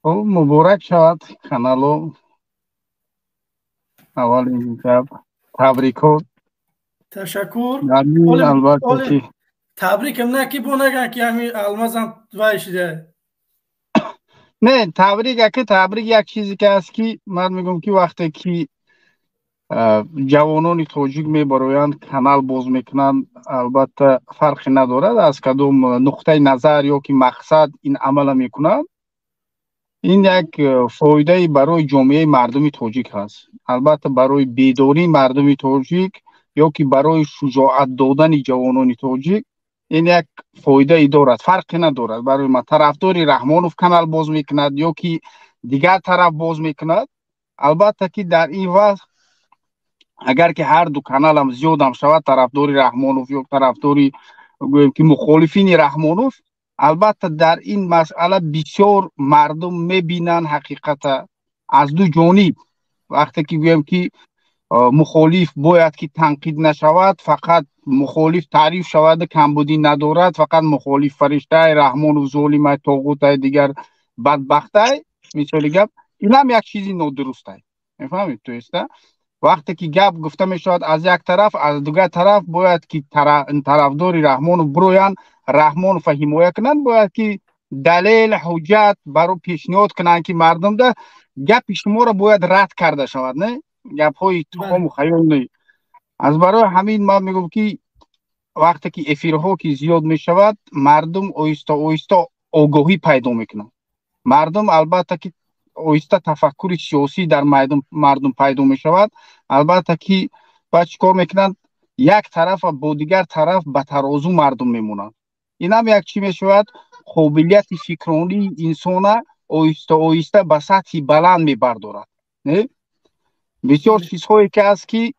خب مبارک شود کانالو. اول این گپ تبریکات. تشکر. یعنی البته اولی که تبریکم نکی بونگن که همین المازم وایشیده. نه، تبریک یک چیزی که هست که من میگم که وقتی که جوانان توجیک میبرویند کانال باز میکنند، البته فرقی ندارد از کدام نقطه نظر یا که مقصد این عمل میکنند. این یک فایده برای جامعه مردم تاجیک هست. البته برای بیداری مردم تاجیک یا که برای شجاعت دادن جوانان تاجیک این یک فایده ای دارد، فرقی ندارد. برای ما طرفداری رحمانوف کانال باز میکند یا که دیگر طرف باز میکند، البته که در این وقت اگر که هر دو کانال هم زیاد هم شود، طرفداری رحمانوف یا طرفداری گویم که مخالفین رحمانوف، البته در این مسئله بسیار مردم میبینن حقیقت از دو جانب. وقتی که گویم که مخالف باید که تنقید نشود، فقط مخالف تعریف شود کمبودی ندارد، فقط مخالف فرشته رحمانوف ظالم طاغوت دیگر بدبخت مثال گپ، این هم یک چیزی نادرست است. میفهمید تو است. وقتی که گپ گفته می شود از یک طرف، از دیگر طرف باید که طرفدار رحمان برویان رحمان حمایت کنند، باید که دلیل حجت برای پیشنهاد کنند که مردم ده گپ شما را باید رد کرده شود. نه گپ های تخم و خیال نه. از برای همین ما میگم که وقتی که افیرها که زیاد می شود، مردم آیسته آیسته آگاهی پیدا میکنند. مردم البته که آیسته تفکر سیاسی در مردم پیدا می شود. البته که باید چیکار میکنند؟ یک طرف با دیگر طرف به ترازو مردم میمونند. این هم یک چی می شود؟ قابلیت فکرانی انسان آیسته آیسته به سطح بلند می بردارد. نه؟ بسیار چیزهایی که هست که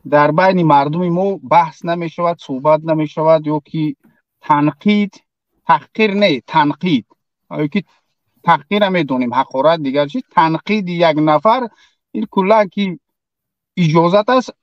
در بین مردم ما بحث نمی شود، صحبت نمی شود، یا که تنقید، تحقیر نه، تنقید، یا که تحقیر میدونیم حقارت دیگر چیز، تنقید یک نفر این کلا که اجازت است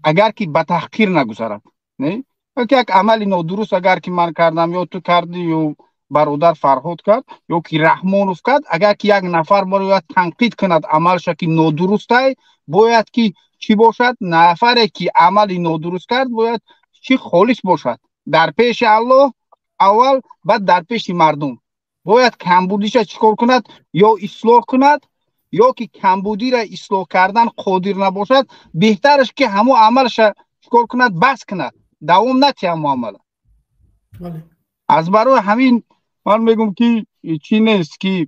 اگر که به تحقیر نگذارد. نه که یک عمل نادرست اگر که من کردم یا تو کردی یا برادر فرهاد کرد یا که رحمانوف کرد، اگر که یک نفر باید تنقید کند عملش که نادرست است، باید که چی باشد؟ نفری که عمل نادرست کرد باید چی خالص باشد در پیش الله اول، بعد در پیش مردم. باید کمبودیش چیکار کند؟ یا اصلاح کند، یا که کمبودی را اصلاح کردن قادر نباشد، بهترش که همو عملش چیکار کند؟ بس کند، دوام نتی همو عمل. از برای همین من میگم که چی نیست که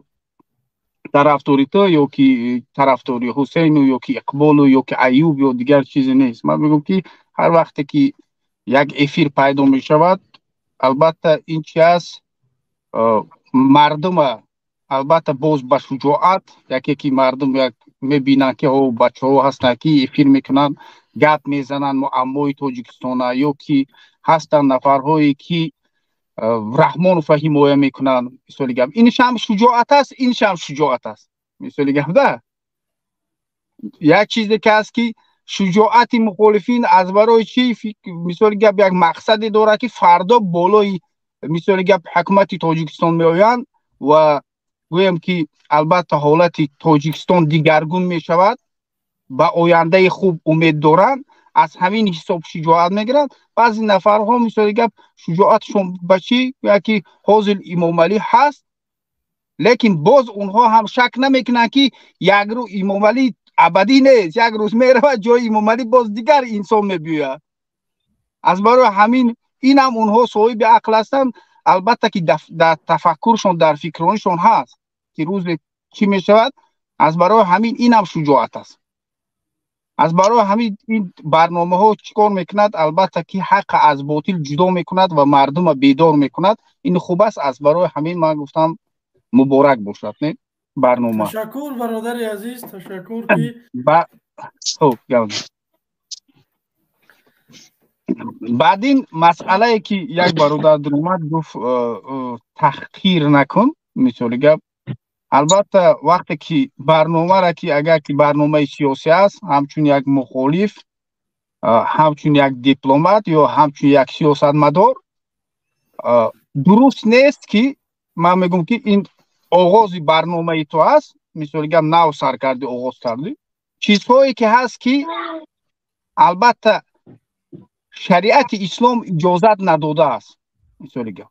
طرفداری تو یا که طرفداری حسین یا که اقبال یا که ایوب یا دیگر چیزی نیست. من میگم که هر وقت که یک افیر پیدا می شود، البته این چی است؟ مردم البته باز به شجاعت یکی که مردم یک میبینن که او بچه ها هستن که افیر میکنن، گپ میزنن معمای تاجیکستان، یا که هستن نفرهایی که رحمان و حمایه میکنن. مثال گپ اینش هم شجاعت است، اینش هم شجاعت است. مثال گپ ده یک چیزی که است که شجاعت مخالفین از برای چی؟ مثال گپ یک مقصدی داره که فردا بالای مثال گپ حکومت تاجیکستان میآیند و گویم که البته حالت تاجیکستان دیگرگون می شود، به آینده خوب امید دارند، از همین حساب شجاعت میگیرند. بعضی نفرها مثال گپ شجاعتشون به چی؟ یکی حاضر امام علی هست، لیکن باز اونها هم شک نمیکنن که یک روز امام علی ابدی نیست، یک روز میره و جای امام علی باز دیگر انسان میبیاید. از برای همین این هم اونها صاحب عقل هستند. البته که در تفکرشون در فکرانشون هست که روز چی میشود. از برای همین این هم شجاعت است. از برای همین این برنامه ها چیکار میکند؟ البته که حق از باطل جدا میکند و مردم بیدار میکند. این خوب است. از برای همین من گفتم مبارک باشد. نه برنامه. تشکر برادر عزیز، تشکر که خب بعد این مسئله که یک برادر در اومد گفت تحقیر نکن، مثال گپ، البته وقتی که برنامه را که اگر که برنامه سیاسی است، همچون یک مخالف، همچون یک دیپلمات یا همچون یک سیاستمدار، درست نیست که من میگم که این оғози барномаи то аст, мисоли гап нав сар карди, оғоз карди, чизҳое ки ҳаст ки албатта шариати ислом иҷозат надодааст. мисоли гап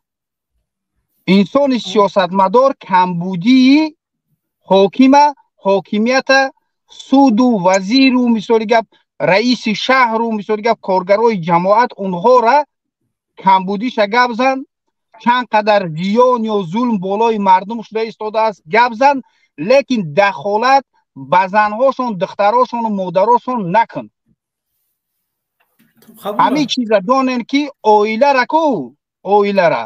инсони сиёсатмадор камбудии ҳокима, ҳокимията, суду, вазиру, мисоли гап раиси шаҳру, мисоли гап коргарои ҷамоат, онҳора камбудиша гап зан, чанд қадар зиён ё зулм болои мардум шуда истодааст гап зан, лекин дахолат ба занҳошон, духтарошону модарошон накун. ҳамин чиза донен ки оилара ку, оилара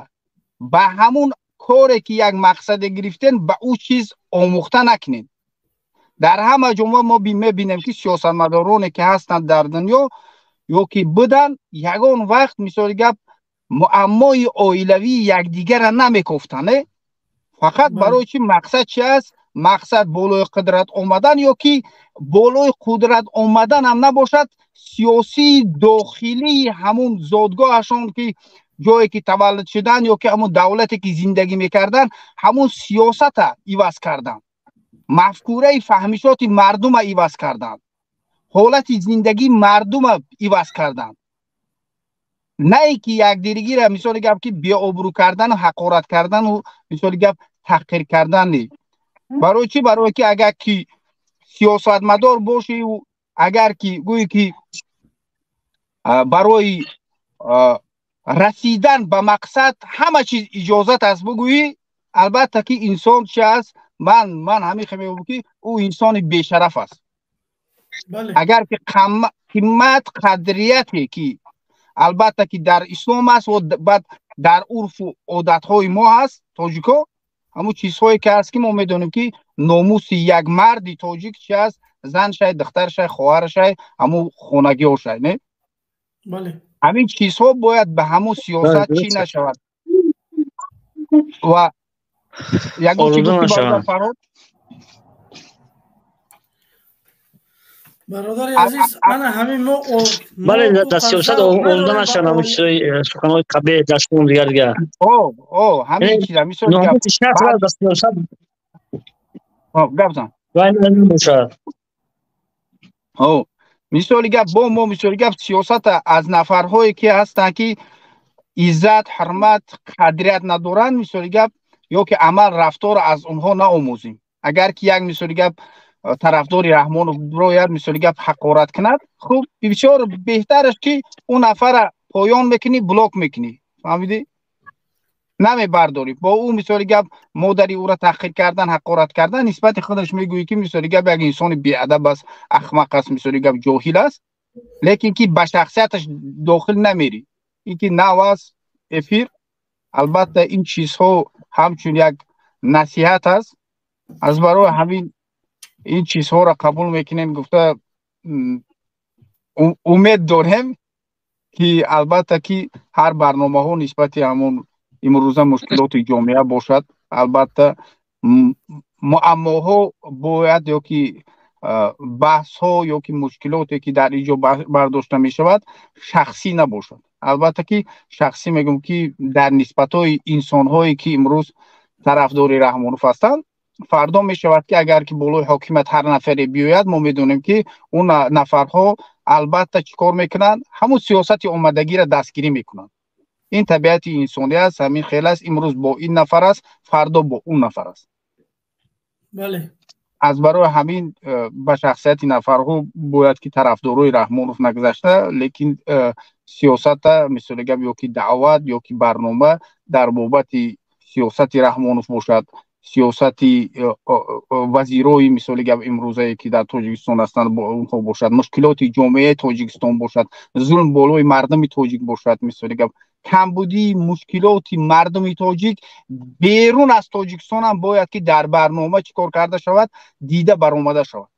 ба ҳамун коре ки як мақсаде гирифтен ба ӯ чиз омӯхта накунед. дар ҳама ҷомаъ мо мебинем ки сиёсатмадороне ки ҳастанд дар дунё ё ки буданд, ягон вақт мисоли гап муаммои оилавии якдигара намекуфтанд. фақат барои чи мақсад чи аст? мақсад болои қудрат омадан, ё ки болои қудрат омадан ҳам набошад, сиёсии дохилии ҳамун зодгоҳашон ки ҷое ки таваллуд шудан ё ки ҳамун давлате ки зиндагӣ мекардан, ҳамун сиёсата иваз кардан, мафкураи фаҳмишоти мардума иваз кардан, ҳолати зиндагии мардума иваз кардан. не ки якдигира мисоли гап ки беобрӯ кардану ҳақорат кардану мисоли гап таҳқир кардан. барои чи? барои ки агар ки сиёсатмадор боши, агар ки гӯӣ ки барои расидан ба мақсад ҳама чиз иҷозат аст бугӯӣ, албатта ки инсон чи аст? ман ҳамин мегӯям ки ӯ инсони бешараф аст. агар ки қимат қадрияте ки албатта ки дар ислом аст ва баъд дар урфу одатҳои мо аст тоҷико, ҳамун чизҳое ки аст ки мо медонем ки номуси як марди тоҷик чи аст? заншай, духтаршай, хоҳарашай, ҳамун хонагиҳошай. не ҳамин чизҳо бояд ба ҳамун сиёсат чӣ нашавад. ва ягон чиз гуфти Фарҳод? برادر عزیز من همین نوع بله در سیاست اولده نشن همون چیزای سخنهای قبیه دستون دیگر همین چیز همیشه ناموس شخص را در سیاست گپ زن وای نمیشه. مثالی گپ با ما مثالی گپ سیاست از نفرهایی که هستند که عزت، حرمت، قدریت ندارند، مثالی گپ یا که عمل رفتار از اونها نآموزیم. اگر که یک مثالی گپ طرفداری رحمان روید مثالی گپ حقارت کند، خب بسیار بهترش که اون نفر پایان میکنی، بلاک میکنی. فهمیدی؟ نمی برداری. با اون مثالی گپ مادری او را تحقیر کردن، حقارت کردن، نسبت خودش میگویی که مثالی گپ یک انسان بی‌ادب است، احمق است، مثالی گپ جاهل است، لیکن که به شخصیتش داخل نمیری. اینکه نواز افیر. البته این چیزها همچون یک نصیحت است. از برای همین این چیزها را قبول میکنیم. گفته امید داریم که البته که هر برنامه ها نسبت همون امروزه مشکلات جامعه باشد. البته معماها باید یا که بحث ها یا که مشکلاتی که در اینجا برداشته می شود شخصی نباشد. البته که شخصی میگم که در نسبت های انسان هایی که امروز طرفدار رحمانوف هستند، فردا می شود که اگر که بالای حاکمیت هر نفری بیاید، ما میدونیم که اون نفرها البته چیکار میکنند؟ همون سیاست آمدگی را دستگیری میکنند. این طبیعت انسانی است. همین خیلی است. امروز با این نفر است، فردا با اون نفر است. بله. از برای همین به شخصیت نفرها باید که طرفدارای رحمانوف نگذشته، لیکن سیاست مثل گپ یا که دعوت یا که برنامه در بابت سیاست رحمانوف باشد، سیاست وزیرای مثل گپ امروزه که در تاجیکستان هستند با اونها باشد، مشکلات جامعه تاجیکستان باشد، ظلم بالای مردم تاجیک باشد، مثل گپ کمبودی مشکلات مردم تاجیک بیرون از تاجیکستان هم باید که در برنامه چیکار کرده شود، دیده برآمده شود.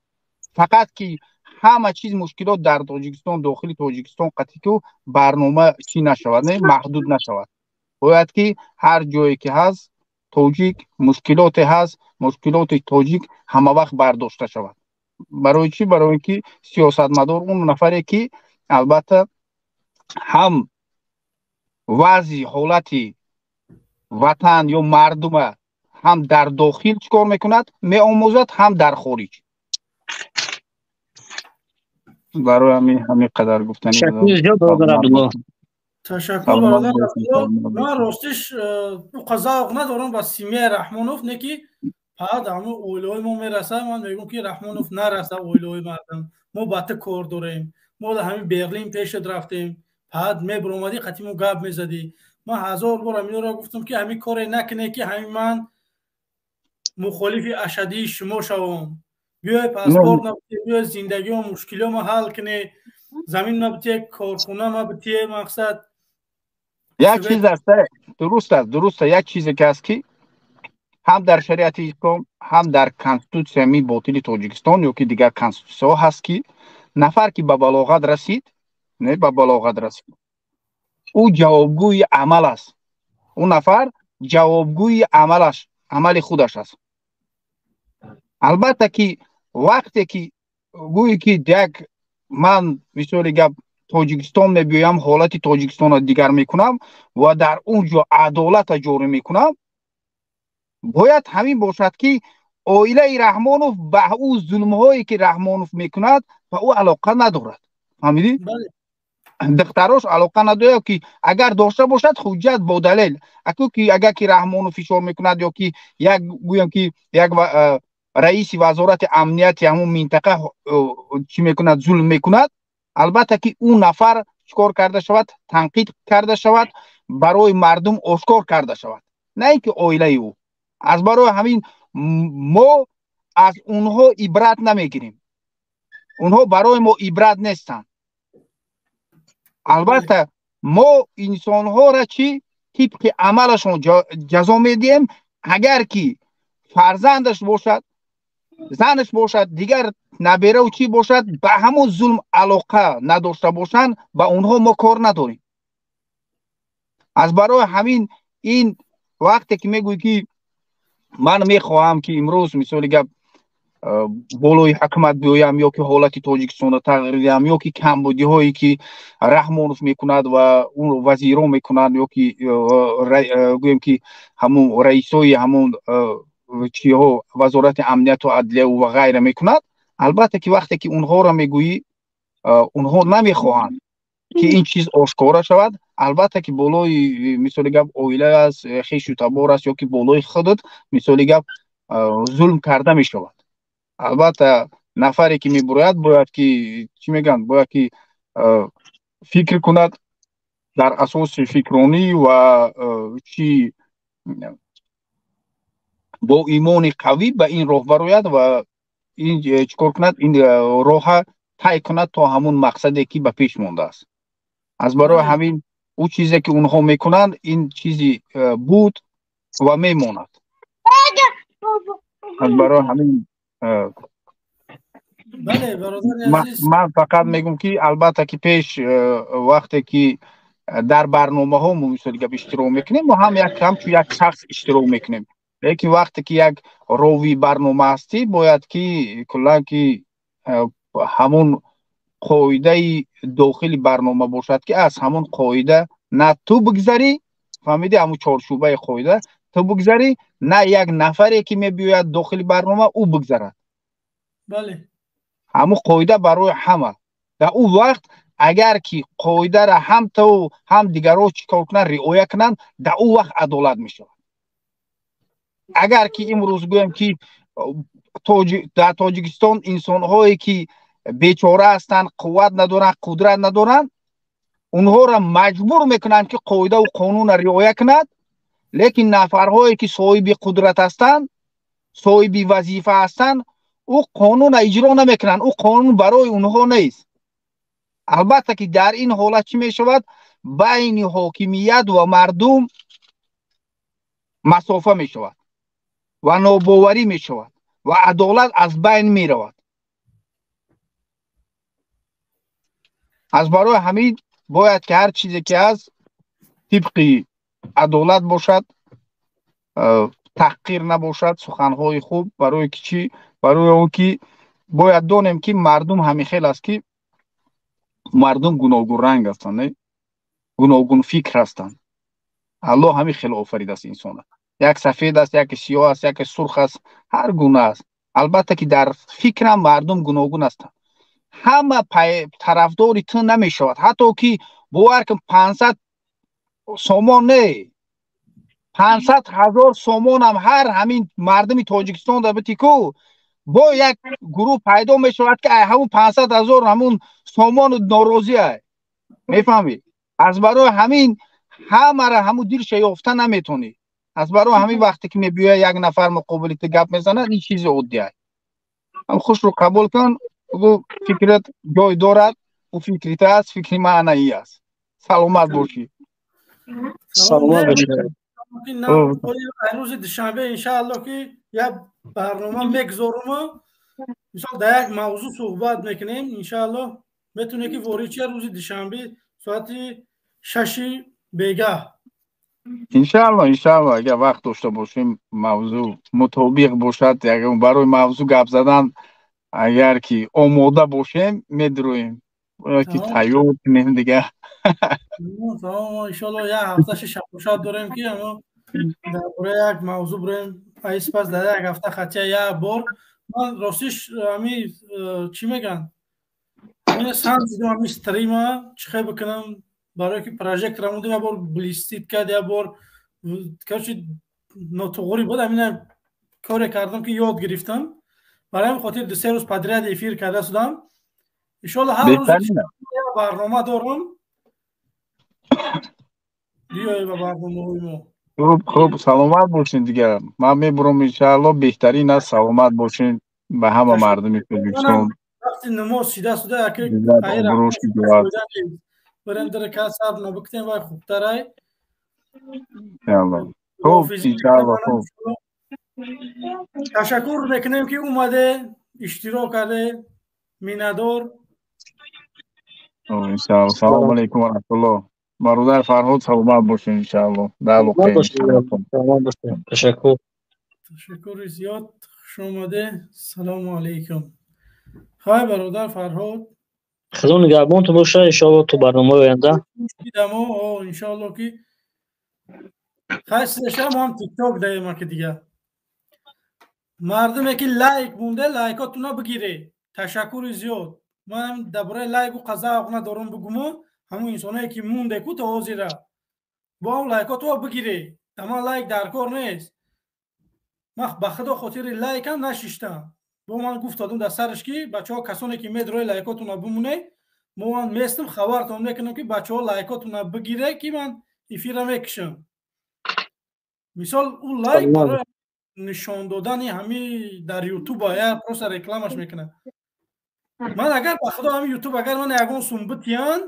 فقط که همه چیز مشکلات در تاجیکستان، داخل تاجیکستان قطعی که برنامه چی نشود، نه محدود نشود. باید که هر جایی که هست تاجیک مشکلات هست، مشکلات تاجیک همه وقت برداشته شود. برای چی؟ برای اینکه سیاستمدار اون نفری که البته هم وضع حالت وطن یا مردم هم در داخل چیکار میکند میآموزد، هم در خارج. برای همین قدر گفتنی شکریه بودم. زیاد برادر عبدالله. تشکر برادر عبدالله. من راستش قضاق ندارم با سیمه رحمانوف نه که بعد همه اویلوی ما میرسه، من میگم که رحمانوف نرسه اویلوی مردم، ما بات کار داریم، ما در همین برلین پیش رفتیم، بعد میبرومدی قطیمو گپ میزدی. من هزار بار همین را گفتم که همین کار نکنه که همین من مخالف اشدی شما شوم. بیای پاسپورت نبودی، بیای زندگی و مشکلی ما حل کنی، زمین نبودی، کارخونه نبودی، مقصد یک چیز است، درست است، یک چیزی که است که هم در شریعت اسلام هم در کنستیتوسیون می باطل تاجیکستان یا که دیگر کنستیتوسیون هست که نفر که به بلاغت رسید، نه به بلاغت رسید، او جوابگوی عمل است. اون نفر جوابگوی عمل خودش است. البته که وقتی که گویی که یک من مثال گپ تاجیکستان میبیایم، حالت تاجیکستان را دیگر میکنم و در اونجا عدالت جاری میکنم، باید همین باشد که عائله رحمانوف به او ظلم هایی که رحمانوف میکند به او علاقه ندارد. فهمیدی؟ دختراش علاقه نداره، که اگر داشته باشد حجت با دلیل. اگر که رحمانوف فشار میکند یا که یک گویم که یک رئیس وزارت امنیت همون منطقه چی میکند، ظلم میکند، البته که اون نفر چیکار کرده شود، تنقید کرده شود، برای مردم آشکار کرده شود، نه اینکه عائله او. از برای همین ما از اونها عبرت نمیگیریم، اونها برای ما عبرت نیستند. البته ما انسان ها را چی طبق عملشون جزا میدیم. اگر که فرزندش باشد، زنش باشد، دیگر نبیره و چی باشد، به همون ظلم علاقه نداشته باشند، به اونها ما کار نداریم. از برای همین این وقتی که میگوی که من میخواهم که امروز مثال گپ بالای حکومت بیایم یا که حالت تاجیکستان را تغییر دهم یا که کمبودی هایی که رحمانوف میکند و اون وزیران میکنند یا که گویم که همون رئیسای همون چی ها وزارت امنیت و عدلیه و غیره میکند، البته که وقتی که اونها را میگویی اونها نمیخواهند که این چیز آشکار شود. البته که بالای مثال گپ عائله است، خویش و تبار است یا که بالای خودت مثال گپ ظلم کرده میشود. البته نفری که میبراید باید که چی میگن، باید که فکر کند در اساس فکرانی و چی با ایمان قوی به این راه براید و این چیکار کند، این راه طی کند تا همون مقصدی که به پیش مانده است. از برای همین او چیزی که اونها میکنند این چیزی بود و میماند. از برای همین بله برادر عزیز، من فقط میگم که البته که پیش وقتی که در برنامه ها مثل که اشتراک میکنیم و هم یک شخص اشتراک میکنیم، لیکن وقتی که یک راوی برنامه هستی باید که کلا که همون قاعده داخلی برنامه باشد که از همون قاعده نه تو بگذری، فهمیدی، همون چارچوبه قاعده تو بگذری، نه یک نفری که میبیاید داخل برنامه او بگذرد. بله همون قاعده برای همه. در اون وقت اگر که قاعده را هم تو هم دیگران چیکار کنن، رعایت کنن، در اون وقت عدالت میشه. اگر که امروز گویم که در تاجیکستان انسان هایی که بیچاره هستند، قوت ندارن، قدرت ندارن، اونها را مجبور میکنن که قاعده و قانون را رعایت کنند، لیکن نفرهایی که صاحب قدرت هستند، صاحب وظیفه هستند، او قانون اجرا نمیکنن، او قانون برای اونها نیست. البته که در این حالت چی میشود، بین حاکمیت و مردم مسافه میشود و ناباوری میشود و عدالت از بین میرود. از برای همین باید که هر چیزی که از طبق عدالت باشد، تحقیر نباشد، سخنهای خوب، برای که چی، برای اون که باید دانیم که مردم همین خیلی است که مردم گوناگون رنگ هستند، گوناگون فکر هستند. الله همین خیلی آفریده است انسان. یک سفید است، یک سیاه است، یک سرخ است، هر گونه است. البته که در فکرم مردم گوناگون هستند. همه طرفداری تو نمی شود. حتی که باور کن 500 سومون نه، 500,000 سومون هم هر همین مردم تاجیکستان در بتیکو با یک گروه پیدا می شود که همون 500,000 همون سومون ناراضی است. میفهمی؟ از برای همین همه را همون دل شیافته نمیتونی. از برای همین وقتی که میبیه یک نفر مقابلیت گپ میزنه این چیز عادی است. هم خوش رو قبول کن. او فکرت جای دارد، او فکریت است، فکری معنی است. سلامت باشی. سلامت باشی. روز دوشنبه انشاءالله که یک برنامه میگذارم، مثلا در یک موضوع صحبت میکنیم. انشاءالله میتونه که وریچه روز دوشنبه ساعت 6 بیگه. انشاءالله اگر وقت داشته باشیم موضوع مطابق باشد، اگر برای موضوع گپ زدن اگر که آماده باشیم میدرویم که تیار کنیم دیگه. انشاءالله یک هفته شب داریم که اما در یک موضوع بریم ایس پس در یک هفته خطیه یک بار. من راستش همی چی میگن همین سند دیدم همی ستریم چخه بکنم برای که پراجکت را مونده یک بار بلیستید کرد، یک بار کارچی ناتوغوری بود. همین کاری کردم که یاد گرفتم. برای همین خاطر 2-3 روز پدرید افیر کرده شدم. انشاءالله هر روز برنامه دارم. بیایی به برنامه ما. خوب سلامت باشین دیگه. من میبرم انشاءالله بهترین است سلامت باشین به همه مردمی تاجیکستان. وقتی نماز شیده شده که بروش دیوار بریم در کسب نبکتیم و خوبتر های خوب انشاءالله. خوب تشکر میکنیم که اومده اشتراک کرده. میندار. انشاءالله. سلام علیکم و رحمت الله. برادر فرهاد سلامت باشین انشاءالله. تشکر. تشکر زیاد. خوش آمده. سلام علیکم. های برادر فرهاد. خدا نگهبان تو باشه. انشاءالله تو برنامه آینده انشاءالله که خیلی شما هم تیک تاک داریم که دیگه مردم که لایک مونده لایکاتونو بگیره. تشکر زیاد. من درباره لایک و قضا ندارم بگم. همون انسانایی که مونده کو تا حاضر با اون لایکاتو بگیره. اما لایک در کار نیست. من به خدا خاطر لایک هم نشیشتم. با من گفتم در سرش که بچه‌ها کسانی که میدروی لایکاتونو بمونه من میستم خبرتون میکنم که بچه‌ها لایکاتونو بگیره که من افیر میکشم. مثال اون لایک برای نشان دادن همین در یوتیوب آیا پروس رکلامش میکنه. من اگر به خدا همین یوتیوب اگر من یگون سنبتیان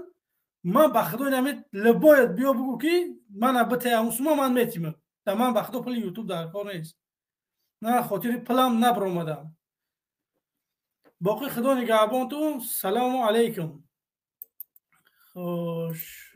من به خدا نمیت لباید بیا بگو که من ابته همون سوما من میتیمم. تمام به خدا پل یوتیوب در کار نیست. نه خاطر پلم نبر اومدم. باقی خدا نگهبان تو. سلام علیکم. خوش